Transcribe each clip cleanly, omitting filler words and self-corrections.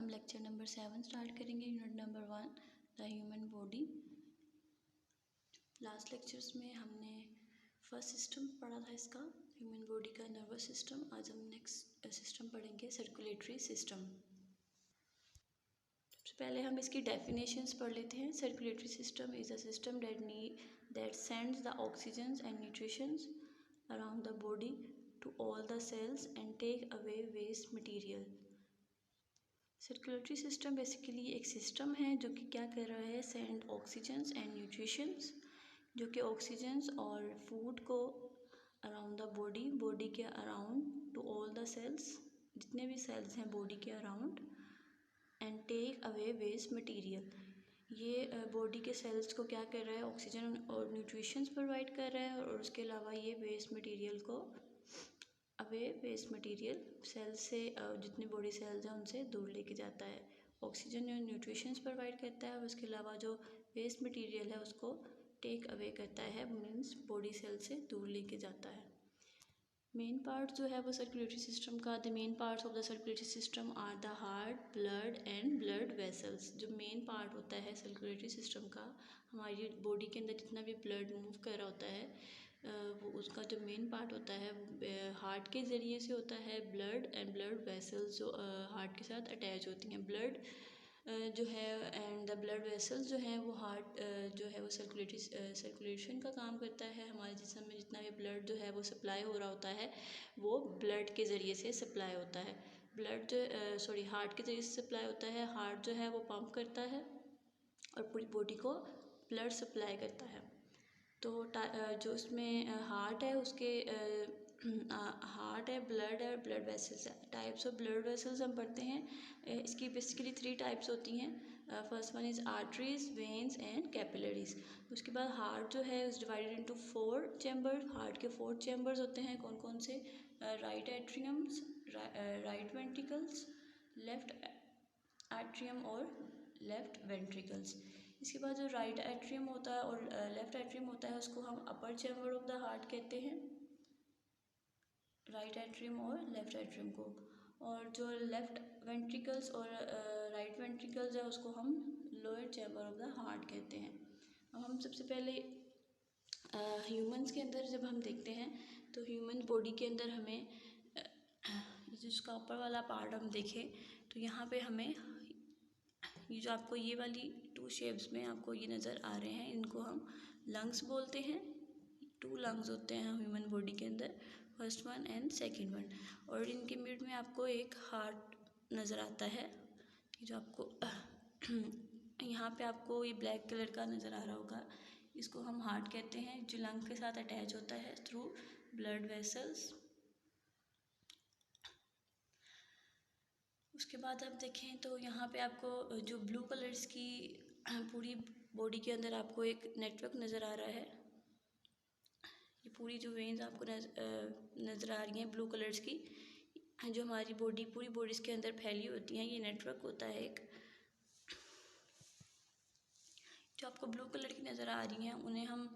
हम lecture number 7 start करेंगे। Unit number 1 the human body. Last lectures में हमने फर्स्ट सिस्टम पढ़ा था इसका, ह्यूमन बॉडी का नर्वस सिस्टम। आज हम नेक्स्ट सिस्टम पढ़ेंगे, सर्कुलेटरी सिस्टम। सबसे पहले हम इसकी डेफिनेशंस पढ़ लेते हैं। Circulatory system is a system that sends the oxygen and nutritions around the body to all the cells and take away waste material. Circulatory system basically एक system है जो कि क्या कर रहा है, सेंड ऑक्सीजन्स एंड न्यूट्रिशंस, जो कि ऑक्सीजन्स और फूड को अराउंड द बॉडी के around to all the cells, जितने भी सेल्स हैं बॉडी के around, and take away waste material. ये बॉडी के सेल्स को क्या कर रहा है, ऑक्सीजन और न्यूट्रिशंस प्रोवाइड कर रहा है, और उसके अलावा ये वेस्ट मटीरियल को वेस्ट मटीरियल सेल से जितने बॉडी सेल्स हैं उनसे दूर लेके जाता है। ऑक्सीजन और न्यूट्रिशंस प्रोवाइड करता है, और उसके अलावा जो वेस्ट मटीरियल है उसको टेक अवे करता है, मीन्स बॉडी सेल से दूर लेके जाता है। मेन पार्ट जो है वो सर्कुलेटरी सिस्टम का, the main parts of the circulatory system are the heart, blood and blood vessels. जो मेन पार्ट होता है सर्कुलेटरी सिस्टम का, हमारी बॉडी के अंदर जितना भी ब्लड मूव कर रहा होता है वो उसका जो मेन पार्ट होता है हार्ट के ज़रिए से होता है। ब्लड एंड ब्लड वेसल्स जो हार्ट के साथ अटैच होती हैं। ब्लड जो है एंड द ब्लड वेसल्स जो हैं वो हार्ट जो है वो सर्कुलेशन का काम करता है। हमारे जिस्म में जितना भी ब्लड जो है वो सप्लाई हो रहा होता है वो ब्लड के ज़रिए से सप्लाई होता है। ब्लड जो हार्ट के ज़रिए से सप्लाई होता है। हार्ट जो है वो पंप करता है और पूरी बॉडी को ब्लड सप्लाई करता है। तो जो उसमें हार्ट है उसके हार्ट है, ब्लड है और ब्लड वेसल्स है। टाइप्स ऑफ ब्लड वेसल्स हम पढ़ते हैं। इसकी बेसिकली 3 टाइप्स होती हैं। First one is arteries, veins and capillaries. उसके बाद हार्ट जो है is divided into 4 chamber. Heart के 4 चैम्बर्स होते हैं। कौन कौन से? Right atriums, right ventricles, left atrium और लेफ्ट वेंट्रिकल्स। इसके बाद जो राइट एट्रियम होता है और लेफ्ट एट्रियम होता है उसको हम अपर चैम्बर ऑफ द हार्ट कहते हैं, राइट एट्रियम और लेफ्ट एट्रियम को। और जो लेफ्ट वेंट्रिकल्स और राइट वेंट्रिकल्स है उसको हम lower chamber of the heart कहते हैं। अब हम सबसे पहले ह्यूमंस के अंदर जब हम देखते हैं तो ह्यूमन बॉडी के अंदर हमें जिसका ऊपर वाला पार्ट हम देखें तो यहाँ पे हमें ये जो आपको ये वाली 2 शेप्स में आपको ये नज़र आ रहे हैं, इनको हम लंग्स बोलते हैं। 2 लंग्स होते हैं ह्यूमन बॉडी के अंदर, first one and second one. और इनके मिड में आपको एक हार्ट नज़र आता है, जो आपको यहाँ पे आपको ये ब्लैक कलर का नज़र आ रहा होगा, इसको हम हार्ट कहते हैं, जो लंग के साथ अटैच होता है थ्रू ब्लड वेसल्स। उसके बाद आप देखें तो यहाँ पे आपको जो ब्लू कलर्स की पूरी बॉडी के अंदर आपको एक नेटवर्क नज़र आ रहा है। ये पूरी जो वेन्स आपको नज़र आ रही हैं ब्लू कलर्स की, जो हमारी पूरी बॉडीज़ के अंदर फैली होती हैं, ये नेटवर्क होता है एक। जो आपको ब्लू कलर की नज़र आ रही हैं उन्हें हम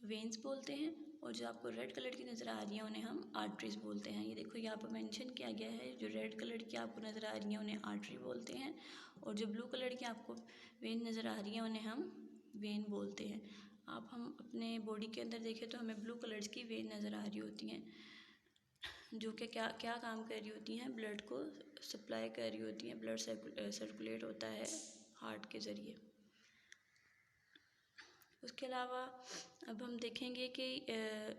वेन्स बोलते हैं, और जो आपको रेड कलर की नज़र आ रही हैं उन्हें हम आर्टरीज बोलते हैं। ये देखो यहाँ पर मेंशन किया गया है, जो रेड कलर की आपको नज़र आ रही हैं उन्हें आर्टरी बोलते हैं, और जो ब्लू कलर की आपको वेन नज़र आ रही हैं उन्हें हम वेन बोलते हैं। आप हम अपने बॉडी के अंदर देखें तो हमें ब्लू कलर्स की वेन नज़र आ रही होती हैं, जो कि क्या काम कर रही होती हैं, ब्लड को सप्लाई कर रही होती हैं। ब्लड सर्कुलेट होता है हार्ट के ज़रिए। उसके अलावा अब हम देखेंगे कि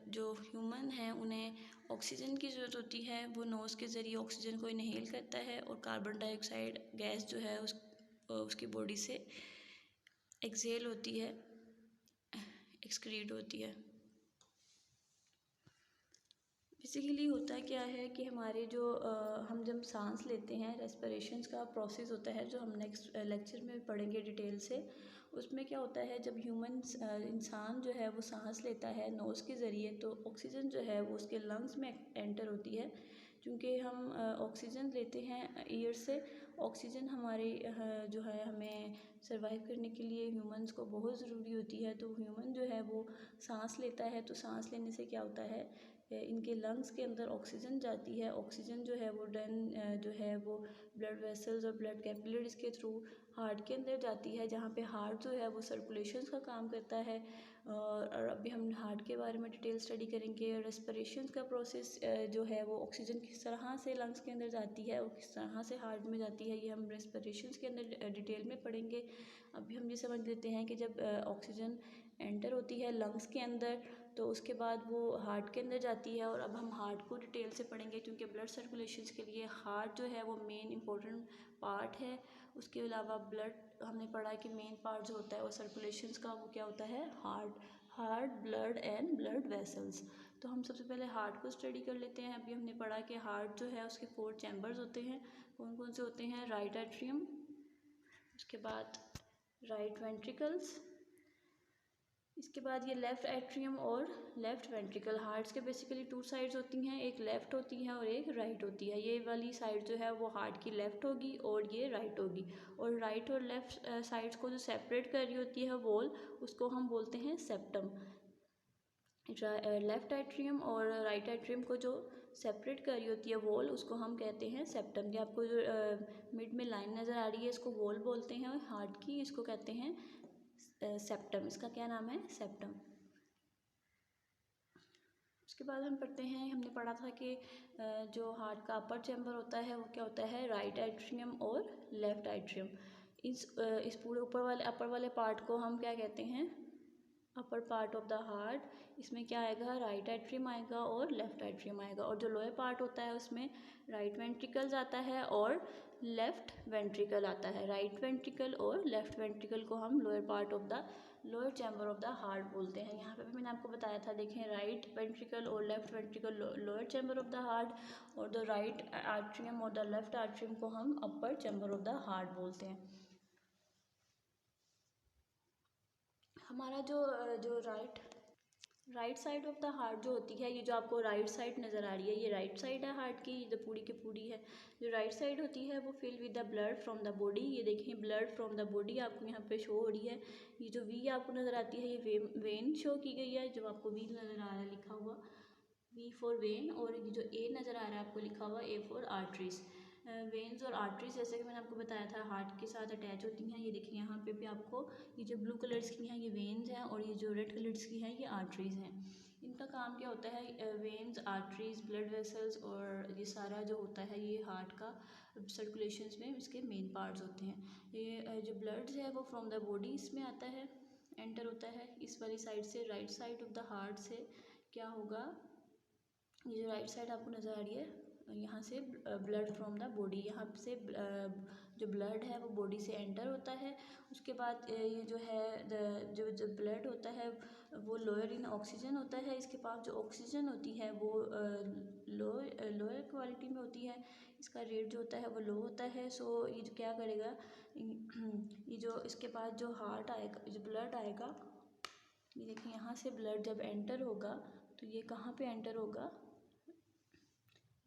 जो ह्यूमन हैं उन्हें ऑक्सीजन की ज़रूरत होती है। वो नोज़ के ज़रिए ऑक्सीजन को इनहेल करता है, और कार्बन डाइऑक्साइड गैस जो है उसकी बॉडी से एक्सहेल होती है, एक्सक्रीट होती है। बेसिकली होता क्या है कि हमारे जो हम जब सांस लेते हैं, रेस्पिरेशंस का प्रोसेस होता है जो हम नेक्स्ट लेक्चर में पढ़ेंगे डिटेल से। उसमें क्या होता है, जब इंसान जो है वो सांस लेता है नोज़ के ज़रिए, तो ऑक्सीजन जो है वो उसके लंग्स में एंटर होती है। क्योंकि हम ऑक्सीजन लेते हैं ईयर से, ऑक्सीजन हमारे जो है हमें सर्वाइव करने के लिए ह्यूमंस को बहुत ज़रूरी होती है। तो ह्यूमन जो है वो सांस लेता है, तो सांस लेने से क्या होता है, इनके लंग्स के अंदर ऑक्सीजन जाती है। ऑक्सीजन जो है वो जो है वो ब्लड वेसल्स और ब्लड कैपिलरीज के थ्रू हार्ट के अंदर जाती है, जहाँ पे हार्ट जो है वो सर्कुलेशन का काम करता है। और अभी हम हार्ट के बारे में डिटेल स्टडी करेंगे। रेस्पिरेशन का प्रोसेस जो है वो ऑक्सीजन किस तरह से लंग्स के अंदर जाती है और किस तरह से हार्ट में जाती है, ये हम रेस्पिरेशन के अंदर डिटेल में पढ़ेंगे। अभी हम ये समझ लेते हैं कि जब ऑक्सीजन एंटर होती है लंग्स के अंदर तो उसके बाद वो हार्ट के अंदर जाती है। और अब हम हार्ट को डिटेल से पढ़ेंगे, क्योंकि ब्लड सर्कुलेशन के लिए हार्ट जो है वो मेन इंपॉर्टेंट पार्ट है। उसके अलावा ब्लड हमने पढ़ा कि मेन पार्ट जो होता है वो सर्कुलेशन का वो क्या होता है, heart blood and blood vessels. तो हम सबसे पहले हार्ट को स्टडी कर लेते हैं। अभी हमने पढ़ा कि हार्ट जो है उसके 4 चैम्बर्स होते हैं। कौन कौन से होते हैं? राइट एट्रियम, उसके बाद राइट वेंट्रिकल्स, इसके बाद ये लेफ़्ट एट्रियम और लेफ़्ट वेंट्रिकल। हार्ट्स के बेसिकली 2 साइड्स होती हैं, एक लेफ़्ट होती है और एक राइट होती है। ये वाली साइड जो है वो हार्ट की लेफ़्ट होगी और ये राइट होगी। और राइट और लेफ़्ट साइड्स को जो सेपरेट कर रही होती है वॉल, उसको हम बोलते हैं सेप्टम। लेफ़्ट एट्रियम और राइट एट्रियम को जो सेपरेट कर रही होती है वॉल, उसको हम कहते हैं सेप्टम। ये आपको जो मिड में लाइन नज़र आ रही है इसको वॉल बोलते हैं हार्ट की, इसको कहते हैं सेप्टम। इसका क्या नाम है? सेप्टम। उसके बाद हम पढ़ते हैं, हमने पढ़ा था कि जो हार्ट का अपर चैम्बर होता है वो क्या होता है? राइट एट्रियम और लेफ़्ट एट्रियम। इस पूरे ऊपर वाले अपर वाले पार्ट को हम क्या कहते हैं? Upper part of the heart. इसमें क्या आएगा? राइट एट्रियम आएगा और लेफ़्ट एट्रियम आएगा। और जो लोअर पार्ट होता है उसमें राइट वेंट्रिकल्स आता है और लेफ़्ट वेंट्रिकल आता है। राइट वेंट्रिकल और लेफ़्ट वेंट्रिकल को हम lower part of the lower chamber of the heart बोलते हैं। यहाँ पे भी मैंने आपको बताया था, देखें, राइट वेंट्रिकल और left ventricle lower chamber of the heart और द राइट आर्ट्रियम और द लेफ़्ट आर्ट्रियम को हम अपर चैम्बर ऑफ द हार्ट बोलते हैं। हमारा जो right side of the heart जो होती है, ये जो आपको राइट साइड नज़र आ रही है, ये राइट साइड है हार्ट की, ये जो पूरी की पूरी है। जो राइट साइड होती है वो fill with the blood from the body. ये देखिए ब्लड फ्रॉम द बॉडी आपको यहाँ पे शो हो रही है। ये जो वी आपको नज़र आती है ये वेन शो की गई है, जो आपको वी नज़र आ रहा है लिखा हुआ, वी फॉर वेन। और ये जो ए नज़र आ रहा है आपको लिखा हुआ, ए फॉर आर्टरीज। वेन्स और आर्टरीज जैसे कि मैंने आपको बताया था हार्ट के साथ अटैच होती हैं। ये देखिए यहाँ पे भी आपको ये जो ब्लू कलर्स की हैं ये वेन्स हैं और ये जो रेड कलर्स की हैं ये आर्टरीज हैं। इनका काम क्या होता है? वेन्स, आर्टरीज, ब्लड वेसल्स और ये सारा जो होता है ये हार्ट का सर्कुलेशंस में इसके मेन पार्ट्स होते हैं। ये जो ब्लड है वो फ्रॉम द बॉडी इसमें आता है, एंटर होता है इस वाली साइड से, right side of the heart से। क्या होगा? ये जो राइट साइड आपको नज़र आ रही है, यहाँ से ब्लड फ्रॉम द बॉडी, यहाँ से जो ब्लड है वो बॉडी से एंटर होता है। उसके बाद ये जो है जो ब्लड होता है वो लोअर इन ऑक्सीजन होता है। इसके पास जो ऑक्सीजन होती है वो लोअर क्वालिटी में होती है, इसका रेट जो होता है वो लो होता है। सो ये जो क्या करेगा, ये जो इसके बाद जो हार्ट आएगा, जो ब्लड आएगा, ये देखिए यहाँ से ब्लड जब एंटर होगा तो ये कहाँ पे एंटर होगा?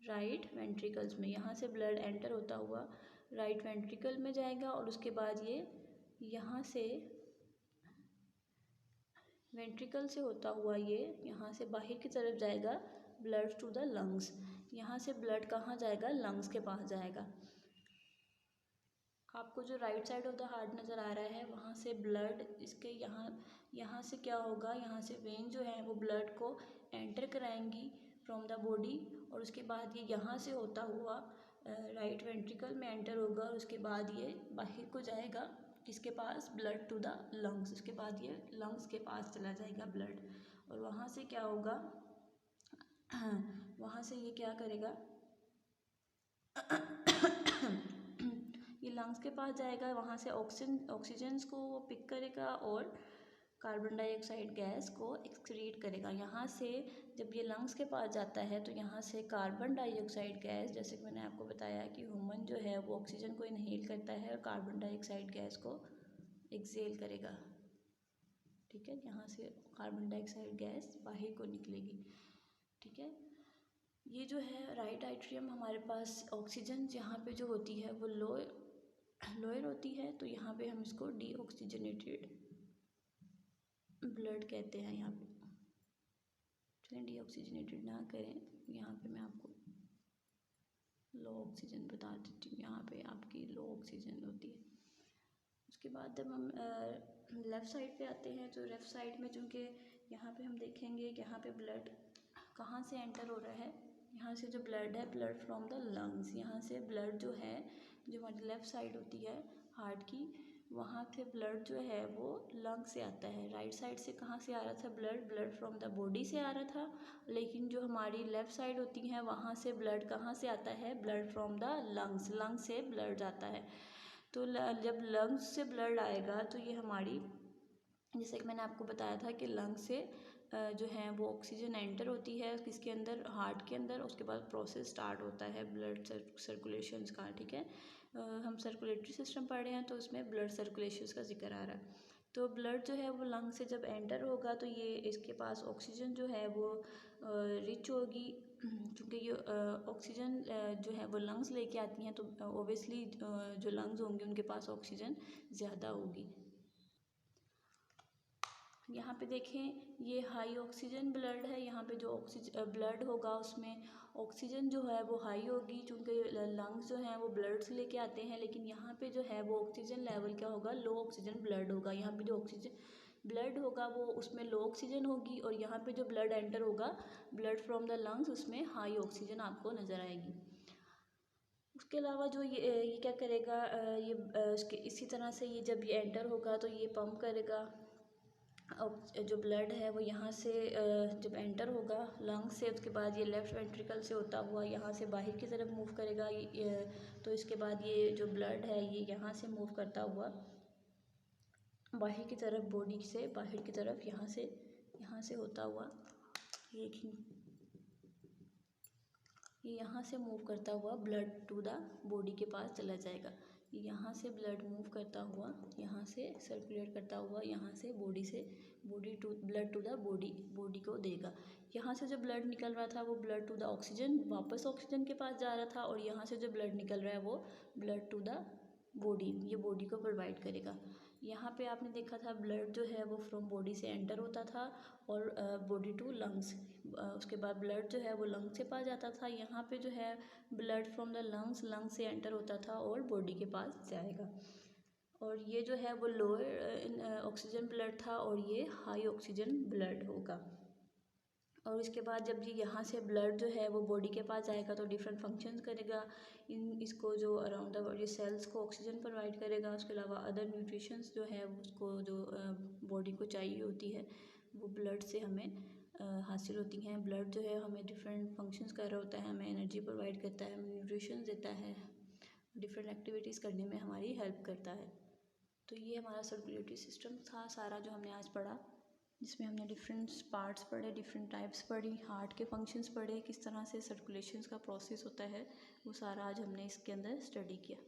राइट वेंट्रिकल्स में। यहाँ से ब्लड एंटर होता हुआ राइट वेंट्रिकल में जाएगा और उसके बाद ये यहाँ से वेंट्रिकल से होता हुआ ये यहाँ से बाहर की तरफ जाएगा ब्लड टू द लंग्स। यहाँ से ब्लड कहाँ जाएगा? लंग्स के पास जाएगा। आपको जो right side of the heart नज़र आ रहा है वहाँ से ब्लड इसके यहाँ से क्या होगा, यहाँ से वेन जो है वो ब्लड को एंटर कराएंगी फ्रॉम द बॉडी और उसके बाद ये यहाँ से होता हुआ राइट वेंट्रिकल में एंटर होगा और उसके बाद ये बाहर को जाएगा किसके पास? Blood to the lungs. उसके बाद ये लंग्स के पास चला जाएगा ब्लड और वहाँ से क्या होगा, वहाँ से ये क्या करेगा, ये लंग्स के पास जाएगा, वहाँ से ऑक्सीजन को वो पिक करेगा और कार्बन डाइऑक्साइड गैस को एक्सक्रीट करेगा। यहाँ से जब ये लंग्स के पास जाता है तो यहाँ से कार्बन डाइऑक्साइड गैस, जैसे कि मैंने आपको बताया कि ह्यूमन जो है वो ऑक्सीजन को इनहेल करता है और कार्बन डाइऑक्साइड गैस को एक्सेल करेगा। ठीक है, यहाँ से कार्बन डाइऑक्साइड गैस बाहर को निकलेगी। ठीक है, ये जो है राइट एट्रियम हमारे पास ऑक्सीजन यहाँ पे जो होती है वो लोअर होती है, तो यहाँ पे हम इसको डीऑक्सीजनेटेड ब्लड कहते हैं यहाँ पे। डीऑक्सीजनेटेड ना करें। यहाँ पे मैं आपको लो ऑक्सीजन बता देती हूँ, यहाँ पे आपकी लो ऑक्सीजन होती है। उसके बाद जब हम लेफ़्ट साइड पे आते हैं तो लेफ़्ट साइड में चूँकि यहाँ पे हम देखेंगे कि यहाँ पे ब्लड कहाँ से एंटर हो रहा है। यहाँ से जो ब्लड है, ब्लड फ्रॉम द लंग्स, यहाँ से ब्लड जो है, जो हमारी लेफ़्ट साइड होती है हार्ट की, वहाँ से ब्लड जो है वो लंग से आता है। राइट साइड से कहाँ से आ रहा था blood? Blood from the body से आ रहा था। लेकिन जो हमारी लेफ़्ट साइड होती है वहाँ से ब्लड कहाँ से आता है? Blood from the lungs, lung से ब्लड जाता है। तो जब लंग्स से ब्लड आएगा तो ये हमारी, जैसे कि मैंने आपको बताया था कि लंग से जो है वो ऑक्सीजन एंटर होती है किसके अंदर? हार्ट के अंदर। उसके बाद प्रोसेस स्टार्ट होता है ब्लड सर्कुलेशंस का, ठीक है। हम सर्कुलेटरी सिस्टम पढ़ रहे हैं तो उसमें ब्लड सर्कुलेशंस का जिक्र आ रहा है। तो ब्लड जो है वो लंग से जब एंटर होगा तो ये इसके पास ऑक्सीजन जो है वो रिच होगी, क्योंकि ये ऑक्सीजन जो है वो लंग्स लेके आती हैं, तो ओबियसली जो लंग्स होंगे उनके पास ऑक्सीजन ज़्यादा होगी। यहाँ पे देखें ये हाई ऑक्सीजन ब्लड है। यहाँ पे जो ऑक्सीजन ब्लड होगा उसमें ऑक्सीजन जो है वो हाई होगी, क्योंकि लंग्स जो हैं वो ब्लड से लेके आते हैं। लेकिन यहाँ पे जो है वो ऑक्सीजन लेवल क्या होगा? लो ऑक्सीजन ब्लड होगा। यहाँ पे जो ऑक्सीजन ब्लड होगा वो उसमें लो ऑक्सीजन होगी, और यहाँ पे जो ब्लड एंटर होगा ब्लड फ्रॉम द लंग्स, उसमें हाई ऑक्सीजन आपको नज़र आएगी। उसके अलावा जो ये क्या करेगा, ये इसके इसी तरह से ये जब ये एंटर होगा तो ये पंप करेगा। जो ब्लड है वो यहाँ से जब एंटर होगा लंग से, उसके बाद ये लेफ़्ट वेंट्रिकल से होता हुआ यहाँ से बाहर की तरफ मूव करेगा। तो इसके बाद ये जो ब्लड है ये यहाँ से मूव करता हुआ बाहर की तरफ, बॉडी से बाहर की तरफ यहाँ से होता हुआ ये यहाँ से मूव करता हुआ ब्लड टू द बॉडी के पास चला जाएगा। यहाँ से ब्लड मूव करता हुआ यहाँ से सर्कुलेट करता हुआ यहाँ से body to blood to the body को देगा। यहाँ से जो ब्लड निकल रहा था वो ब्लड टू द ऑक्सीजन, वापस ऑक्सीजन के पास जा रहा था, और यहाँ से जो ब्लड निकल रहा है वो ब्लड टू द बॉडी, ये बॉडी को प्रोवाइड करेगा। यहाँ पे आपने देखा था ब्लड जो है वो फ्रॉम बॉडी से एंटर होता था और बॉडी टू लंग्स, उसके बाद ब्लड जो है वो लंग के पास जाता था। यहाँ पे जो है ब्लड फ्रॉम द लंग से एंटर होता था और बॉडी के पास जाएगा। और ये जो है वो लोअर ऑक्सीजन ब्लड था और ये हाई ऑक्सीजन ब्लड होगा। और इसके बाद जब ये यहाँ से ब्लड जो है वो बॉडी के पास जाएगा तो डिफरेंट फंक्शंस करेगा। इसको जो अराउंड द ये सेल्स को ऑक्सीजन प्रोवाइड करेगा। उसके अलावा अदर न्यूट्रिशंस जो है उसको जो बॉडी को चाहिए होती है वो ब्लड से हमें हासिल होती हैं। ब्लड जो है हमें डिफरेंट फंक्शंस कर रहा होता है, हमें एनर्जी प्रोवाइड करता है, हमें न्यूट्रिशन देता है, डिफरेंट एक्टिविटीज़ करने में हमारी हेल्प करता है। तो ये हमारा सर्कुलेटरी सिस्टम था सारा जो हमने आज पढ़ा, जिसमें हमने डिफरेंट पार्ट्स पढ़े, डिफरेंट टाइप्स पढ़ी, हार्ट के फंक्शंस पढ़े, किस तरह से सर्कुलेशंस का प्रोसेस होता है, वो सारा आज हमने इसके अंदर स्टडी किया।